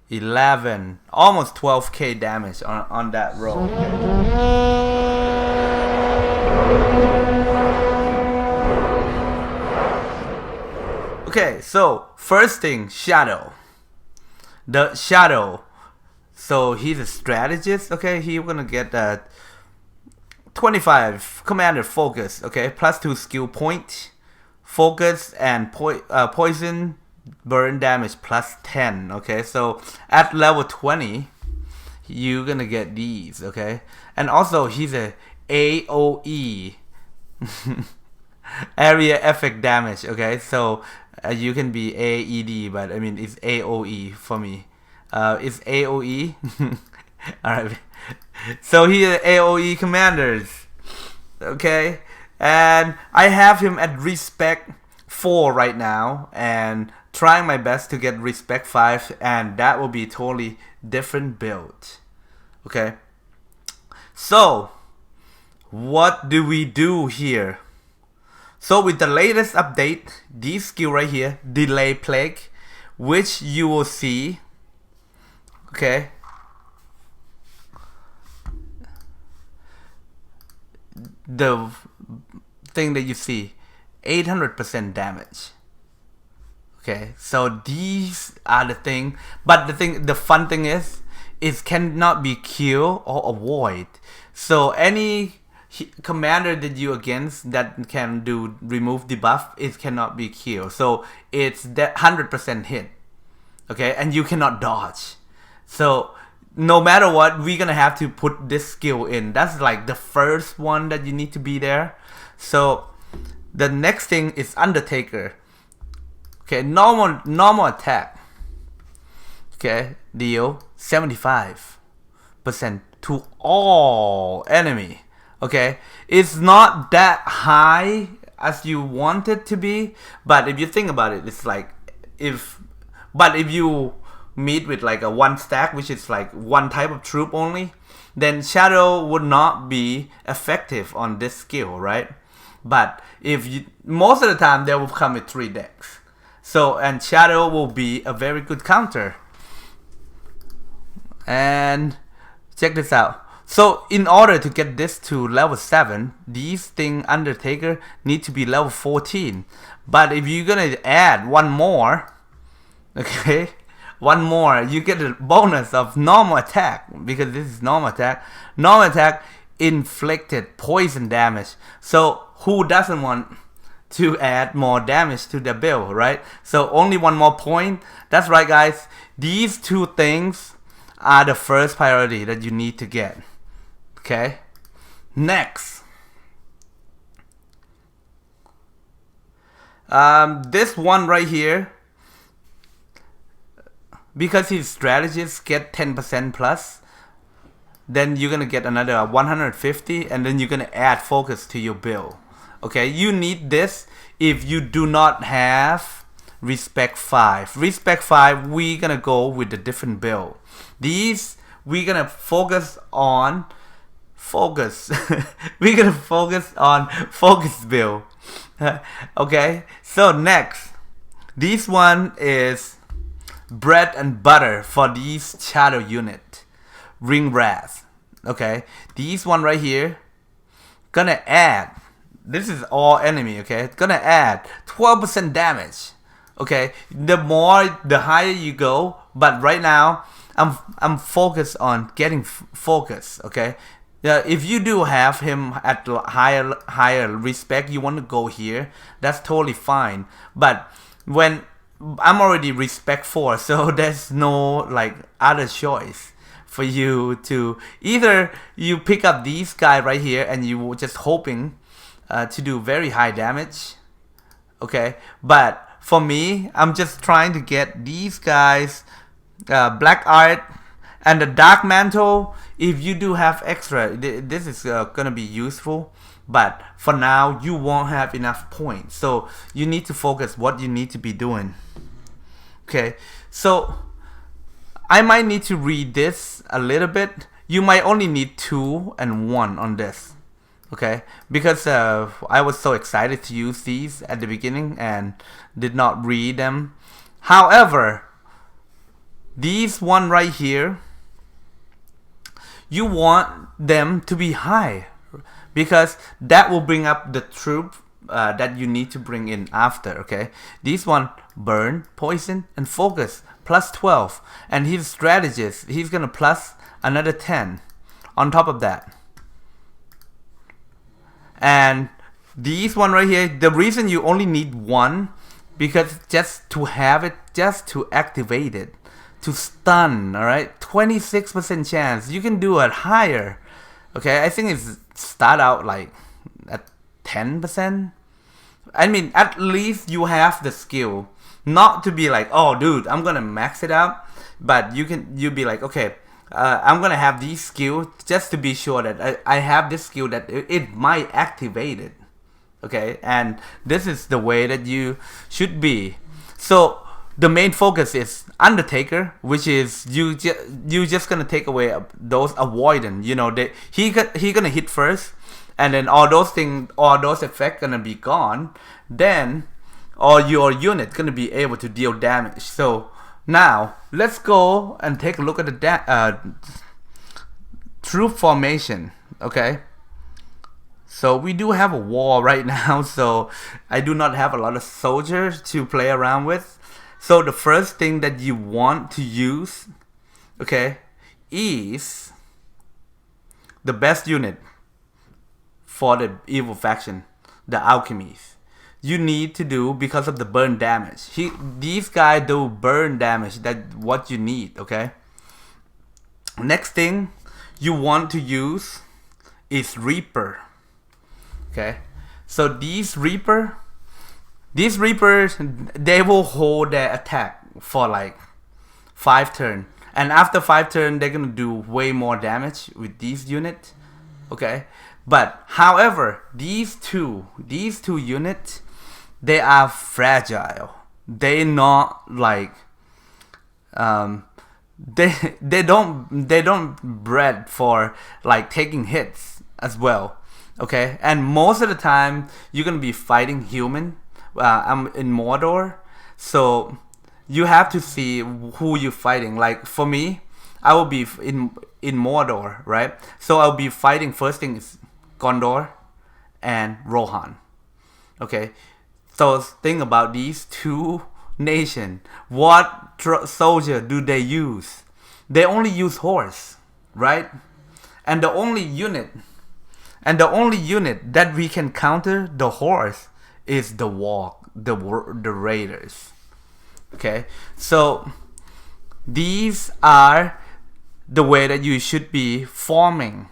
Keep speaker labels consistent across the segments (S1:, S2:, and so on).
S1: 11, almost 12k damage on that roll. Okay, so first thing, Shadow. The Shadow. So he's a strategist. Okay, he's gonna get 25 commander focus. Okay, +2 skill point, focus and poison burn damage +10. Okay, so at level 20, you're gonna get these. Okay, and also he's a AOE. Area effect damage. Okay, so you can be AED, but I mean it's AOE for me. It's AOE. Alright, so here are AOE commanders. Okay, and I have him at respect 4 right now, and trying my best to get respect 5, and that will be totally different build. Okay, so what do we do here? So with the latest update, this skill right here, Delay Plague, which you will see, okay, the thing that you see, 800% damage. Okay, so these are the thing, but the fun thing is, it cannot be killed or avoid. So any commander that you against that can do remove debuff, it cannot be killed. So it's that 100% hit. Okay, and you cannot dodge. So no matter what, we're gonna have to put this skill in. That's like the first one that you need to be there. So the next thing is Undertaker. Okay, normal attack. Okay, deal 75% to all enemy. Okay, it's not that high as you want it to be, but if you think about it, it's like if you meet with like a 1 stack, which is like 1 type of troop only, then Shadow would not be effective on this skill, right? But if you, most of the time they will come with 3 decks, so and Shadow will be a very good counter. And check this out. So in order to get this to level 7, these thing Undertaker need to be level 14. But if you're gonna add 1 more, okay, 1 more, you get a bonus of normal attack, because this is normal attack. Normal attack inflicted poison damage. So who doesn't want to add more damage to the build, right? So only 1 more point. That's right, guys. These 2 things are the first priority that you need to get. Okay, next, this one right here, because his strategists get 10% plus, then you're gonna get another 150, and then you're gonna add focus to your build. Okay, you need this if you do not have respect 5. Respect 5, we're gonna go with a different build. These we're gonna focus on. We're gonna focus on focus build. Okay, so next, this one is bread and butter for these shadow unit, ring wrath. Okay, these one right here gonna add, this is all enemy. Okay, it's gonna add 12% damage. Okay, the higher you go, but right now I'm focused on getting focus. Okay, if you do have him at higher respect, you want to go here, that's totally fine. But when I'm already respect 4, so there's no like other choice for you to either you pick up these guy right here and you were just hoping to do very high damage. Okay, but for me, I'm just trying to get these guys black art and the dark mantle. If you do have extra, this is gonna be useful, but for now you won't have enough points, so you need to focus what you need to be doing. Okay, so I might need to read this a little bit. You might only need 2 and 1 on this. Okay, because I was so excited to use these at the beginning and did not read them. However, these one right here, you want them to be high, because that will bring up the troop that you need to bring in after, okay? These one, burn, poison, and focus, plus 12. And his strategist, he's gonna plus another 10 on top of that. And these one right here, the reason you only need one, because just to have it, just to activate it, to stun, alright? 26% chance. You can do it higher. Okay, I think it's start out like at 10%. I mean, at least you have the skill. Not to be like, oh dude, I'm gonna max it out. But you be like, okay, I'm gonna have these skills just to be sure that I have this skill that it might activate it. Okay, and this is the way that you should be. So the main focus is Undertaker, which is you just gonna take away those avoidance. You know, he gonna hit first, and then all those effects gonna be gone. Then all your unit gonna be able to deal damage. So now let's go and take a look at the troop formation. Okay. So we do have a war right now, so I do not have a lot of soldiers to play around with. So the first thing that you want to use, okay, is the best unit for the evil faction, the alchemies. You need to do, because of the burn damage. These guys do burn damage. That's what you need, okay? Next thing you want to use is Reaper. Okay, so these Reapers, they will hold their attack for like 5 turns, and after 5 turns, they're gonna do way more damage with these units. Okay, but however, these two units, they are fragile. They not like they don't bred for like taking hits as well. Okay, and most of the time you're gonna be fighting human. I'm in Mordor, so you have to see who you're fighting. Like for me, I will be in Mordor, right? So I'll be fighting, first thing is Gondor and Rohan. Okay, so think about these two nations. What soldier do they use? They only use horse, right? And the only unit that we can counter the horse is the raiders. Okay, so these are the way that you should be forming,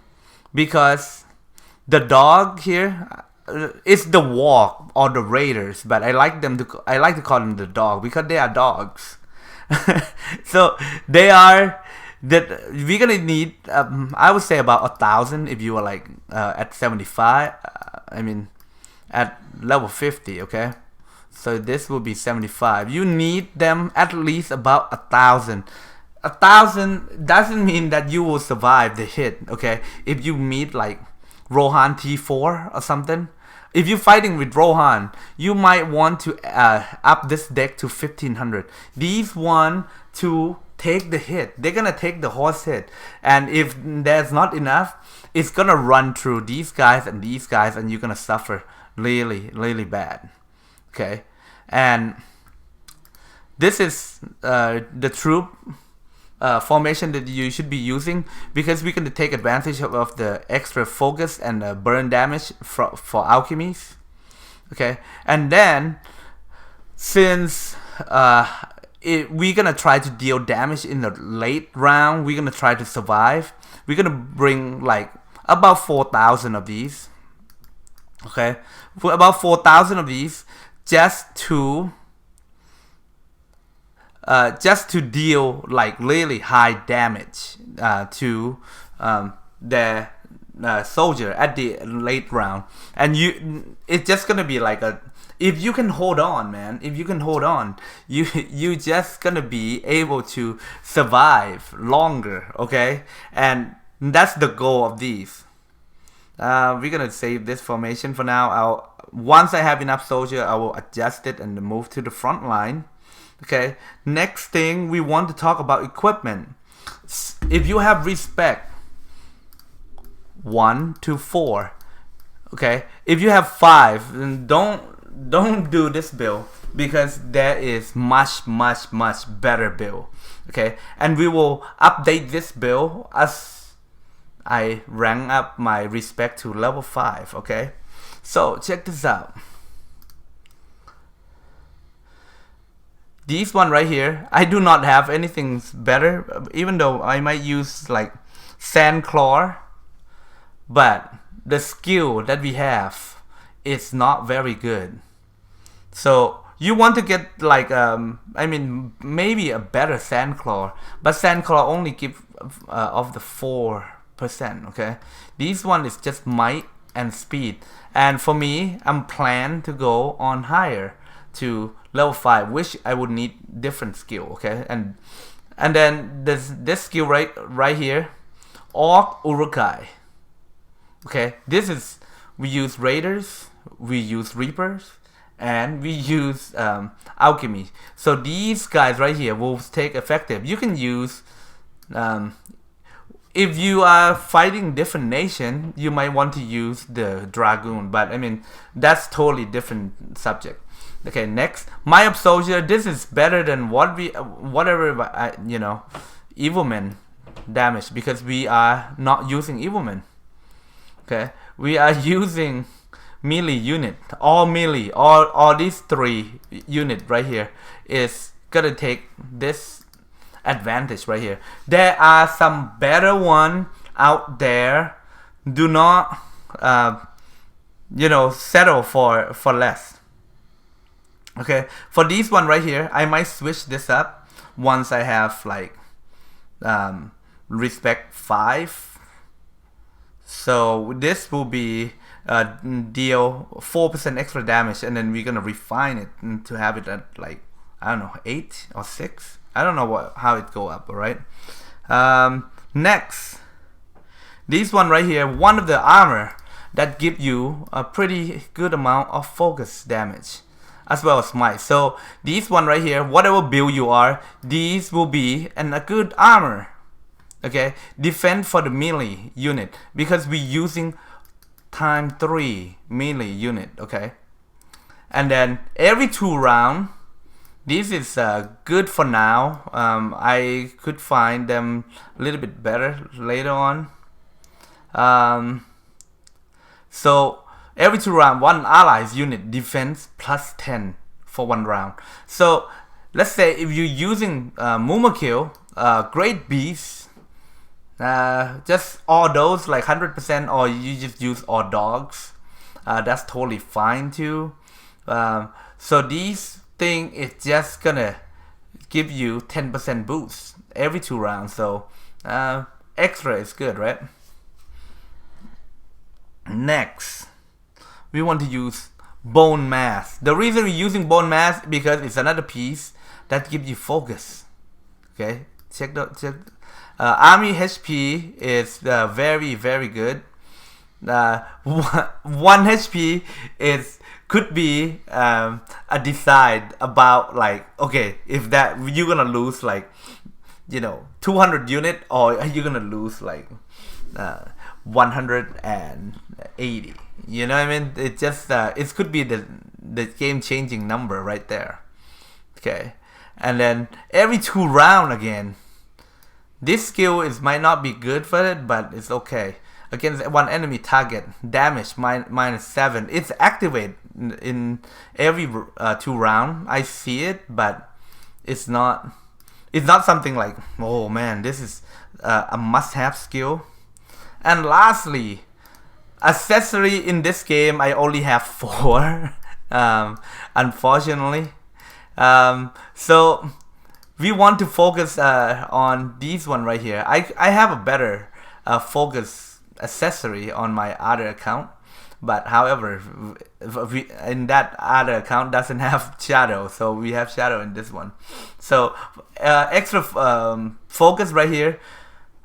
S1: because the dog here is the walk or the raiders, but I like to call them the dog because they are dogs. So they are. That we're gonna need, I would say about 1,000 if you are like at 75. I mean, at level 50. Okay, so this will be 75. You need them at least about 1,000. 1,000 doesn't mean that you will survive the hit. Okay, if you meet like Rohan T4 or something, if you're fighting with Rohan, you might want to up this deck to 1,500. These one to take the hit. They're gonna take the horse hit, and if there's not enough, it's gonna run through these guys, and you're gonna suffer really, really bad. Okay, and this is the troop formation that you should be using, because we're gonna take advantage of the extra focus and burn damage for alchemies. Okay, and then since we're gonna try to deal damage in the late round, we're gonna try to survive. We're gonna bring like about 4,000 of these. Okay, for about 4,000 of these, just to deal like really high damage to the soldier at the late round. And it's just gonna be like if you can hold on, man, you just gonna be able to survive longer. Okay, and that's the goal of these. We're gonna save this formation for now. Once I have enough soldier, I will adjust it and move to the front line. Okay, next thing we want to talk about equipment. If you have respect 1 to 4, okay, if you have 5, then don't do this build, because there is much better build. Okay, and we will update this build as I rank up my respect to level 5. Okay, so check this out. These one right here, I do not have anything better, even though I might use like Sandclaw, but the skill that we have is not very good. So you want to get like I mean maybe a better Sandclaw, but Sandclaw only give of the 4%. Okay, this one is just might and speed, and for me I'm planned to go on higher to level 5, which I would need different skill. Okay, and then this skill right here, Orc Uruk. Okay, this is, we use Raiders, we use Reapers, and we use Alchemy. So these guys right here will take effective. You can use if you are fighting different nation, you might want to use the Dragoon, but I mean that's totally different subject. Okay, next, Might of Soldier. This is better than whatever you know, Evilman damage, because we are not using Evilman. Okay, we are using melee unit. All melee, all these 3 unit right here is gonna take this advantage right here. There are some better one out there. Do not you know, settle for less. Okay, for these one right here, I might switch this up once I have like respect 5. So this will be deal 4% extra damage, and then we're gonna refine it to have it at like, I don't know, 8 or 6. I don't know how it go up. Alright. Next, this one right here, one of the armor that give you a pretty good amount of focus damage as well as might. So these one right here, whatever build you are, these will be a good armor. Okay, defend for the melee unit, because we're using time 3 melee unit. Okay, and then every 2 round, this is good for now. I could find them a little bit better later on. So every 2 round, one allies unit defense plus 10 for 1 round. So let's say if you're using Mumakil, Great Beast, just all those like 100%, or you just use all dogs, that's totally fine too. So these thing is just gonna give you 10% boost every 2 rounds. So extra is good, right? Next, we want to use Bone Mass. The reason we're using Bone Mass because it's another piece that gives you focus. Okay, check. Army HP is very good. 1 HP is could be a decide about like, okay, if that you're gonna lose like, you know, 200 unit, or you're gonna lose like 180. You know what I mean? It just it could be the game changing number right there. Okay, and then every 2 round again. This skill is might not be good for it, but it's okay. Against one enemy target, damage -7. It's activated in every 2 round. I see it, but it's not something like, oh man, this is a must-have skill. And lastly, accessory in this game, I only have 4, unfortunately. So we want to focus on these one right here. I have a better focus accessory on my other account, but however, in that other account doesn't have shadow, so we have shadow in this one. So extra focus right here.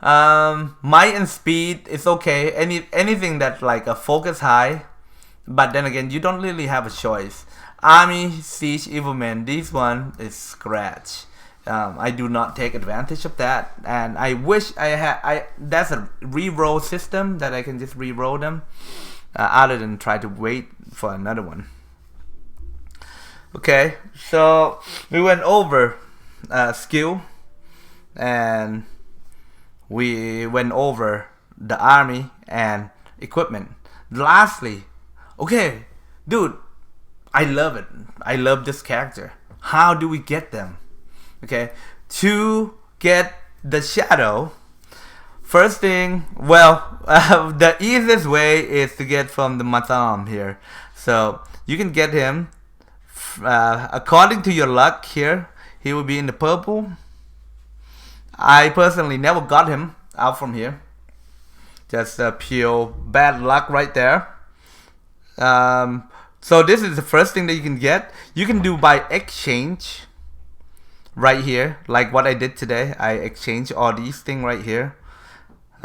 S1: Might and speed is okay. Anything that like a focus high, but then again you don't really have a choice. Army Siege Evilman. This one is scratch. I do not take advantage of that, and I wish I had. That's a re-roll system that I can just re-roll them, other than try to wait for another one. Okay, so we went over skill, and we went over the army and equipment. Lastly, okay, dude, I love it. I love this character. How do we get them? Okay, to get the shadow, first thing, well, the easiest way is to get from the Matam here. So you can get him according to your luck here. He will be in the purple. I personally never got him out from here. Just pure bad luck right there. So this is the first thing that you can get. You can do by exchange right here, like what I did today. I exchanged all these things right here.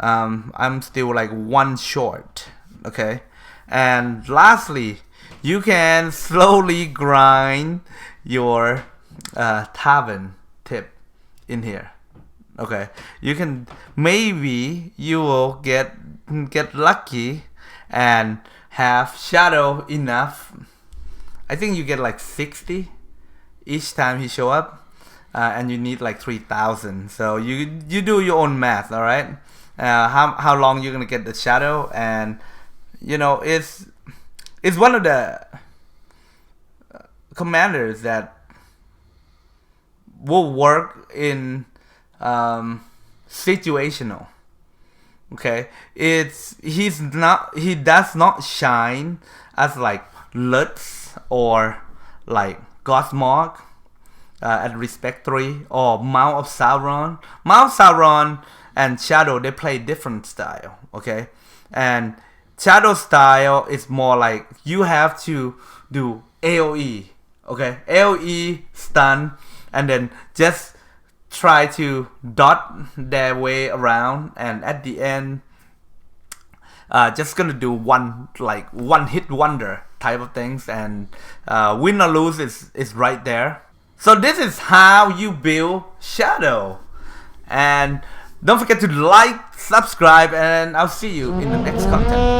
S1: I'm still like one short. Okay, and lastly, you can slowly grind your tavern tip in here. Okay, you can, maybe you will get lucky and have shadow enough. I think you get like 60 each time he show up, and you need like 3,000. So you do your own math. All right, how long you're gonna get the shadow, and you know, it's one of the commanders that will work in situational. Okay, he does not shine as like Lutz or like Gothmog at Respect 3 or Mount of Sauron. Mount Sauron and Shadow, they play different style. Okay, and Shadow style is more like you have to do AoE. Okay, AoE stun, and then just try to dot their way around, and at the end just gonna do one hit wonder type of things, and win or lose is right there. So this is how you build Shadow, and don't forget to like, subscribe, and I'll see you in the next content.